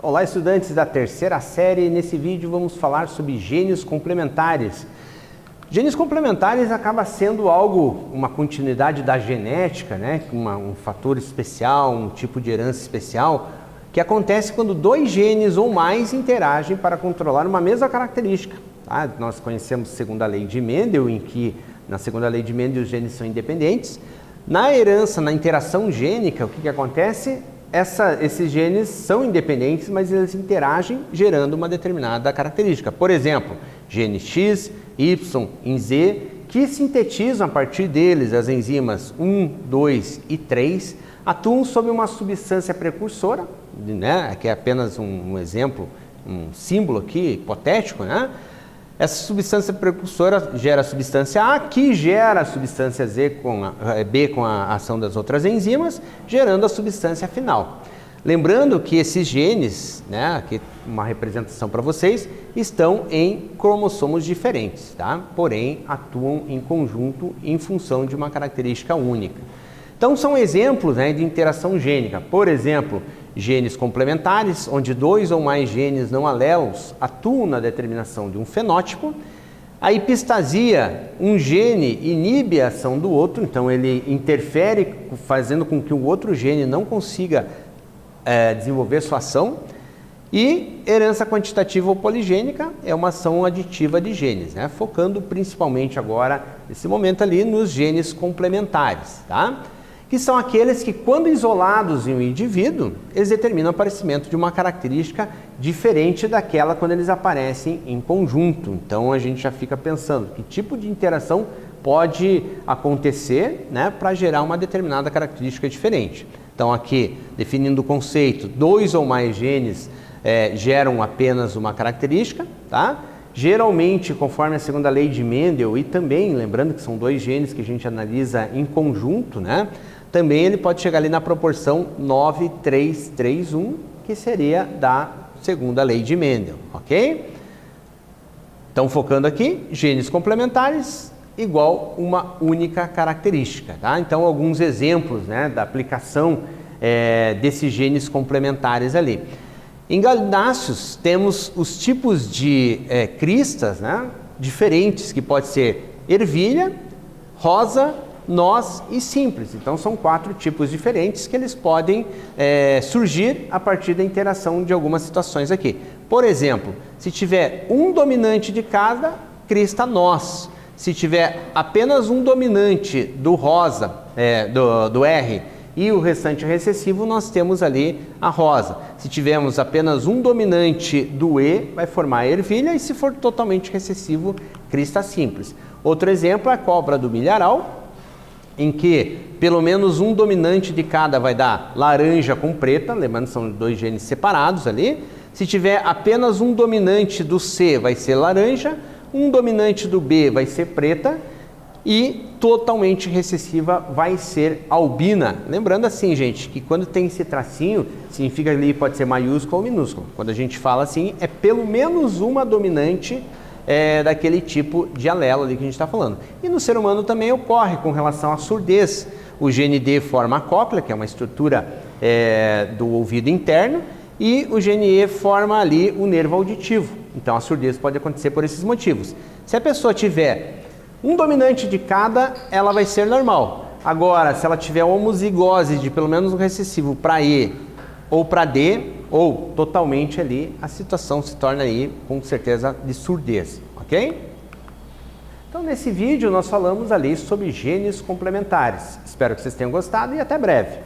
Olá, estudantes da terceira série. Nesse vídeo vamos falar sobre genes complementares. Genes complementares acaba sendo uma continuidade da genética, né? Um fator especial, um tipo de herança especial, que acontece quando dois genes ou mais interagem para controlar uma mesma característica. Tá? Nós conhecemos a segunda lei de Mendel, em que na segunda lei de Mendel os genes são independentes. Na herança, na interação gênica, o que acontece? Esses genes são independentes, mas eles interagem gerando uma determinada característica. Por exemplo, gene X, Y e Z, que sintetizam a partir deles as enzimas 1, 2 e 3, atuam sobre uma substância precursora, né? Aqui é apenas um exemplo, um símbolo aqui, hipotético, né? Essa substância precursora gera a substância A, que gera a substância B com a ação das outras enzimas, gerando a substância final. Lembrando que esses genes, né, aqui uma representação para vocês, estão em cromossomos diferentes, tá? Porém atuam em conjunto em função de uma característica única. Então são exemplos, né, de interação gênica. Por exemplo, genes complementares, onde dois ou mais genes não alelos atuam na determinação de um fenótipo. A epistasia, um gene inibe a ação do outro, então ele interfere, fazendo com que o outro gene não consiga desenvolver sua ação. E herança quantitativa ou poligênica é uma ação aditiva de genes, né? Focando principalmente agora, nesse momento ali, nos genes complementares, tá? Que são aqueles que, quando isolados em um indivíduo, eles determinam o aparecimento de uma característica diferente daquela quando eles aparecem em conjunto. Então a gente já fica pensando que tipo de interação pode acontecer, né, para gerar uma determinada característica diferente. Então aqui, definindo o conceito, dois ou mais genes geram apenas uma característica, tá? Geralmente, conforme a segunda lei de Mendel, e também, lembrando que são dois genes que a gente analisa em conjunto, né? Também ele pode chegar ali na proporção 9:3:3:1, que seria da segunda lei de Mendel, ok? Então, focando aqui, genes complementares igual uma única característica, tá? Então, alguns exemplos, né, da aplicação desses genes complementares ali. Em galináceos, temos os tipos de cristas, né, diferentes, que pode ser ervilha, rosa, noz e simples. Então são 4 tipos diferentes que eles podem surgir a partir da interação de algumas situações aqui. Por exemplo, se tiver um dominante de cada, crista noz. Se tiver apenas um dominante do rosa, do R, e o restante recessivo, nós temos ali a rosa. Se tivermos apenas um dominante do E, vai formar a ervilha, e se for totalmente recessivo, crista simples. Outro exemplo é a cobra do milharal, em que pelo menos um dominante de cada vai dar laranja com preta, lembrando que são dois genes separados ali. Se tiver apenas um dominante do C, vai ser laranja, um dominante do B vai ser preta, e totalmente recessiva vai ser albina. Lembrando assim, gente, que quando tem esse tracinho, significa ali, pode ser maiúsculo ou minúsculo. Quando a gente fala assim, é pelo menos uma dominante daquele tipo de alelo ali que a gente está falando. E no ser humano também ocorre com relação à surdez. O gene D forma a cóclea, que é uma estrutura do ouvido interno, e o gene E forma ali o nervo auditivo. Então a surdez pode acontecer por esses motivos. Se a pessoa tiver um dominante de cada, ela vai ser normal. Agora, se ela tiver homozigose de pelo menos um recessivo para E ou para D, ou totalmente ali, a situação se torna aí, com certeza, de surdez, ok? Então, nesse vídeo, nós falamos ali sobre genes complementares. Espero que vocês tenham gostado e até breve.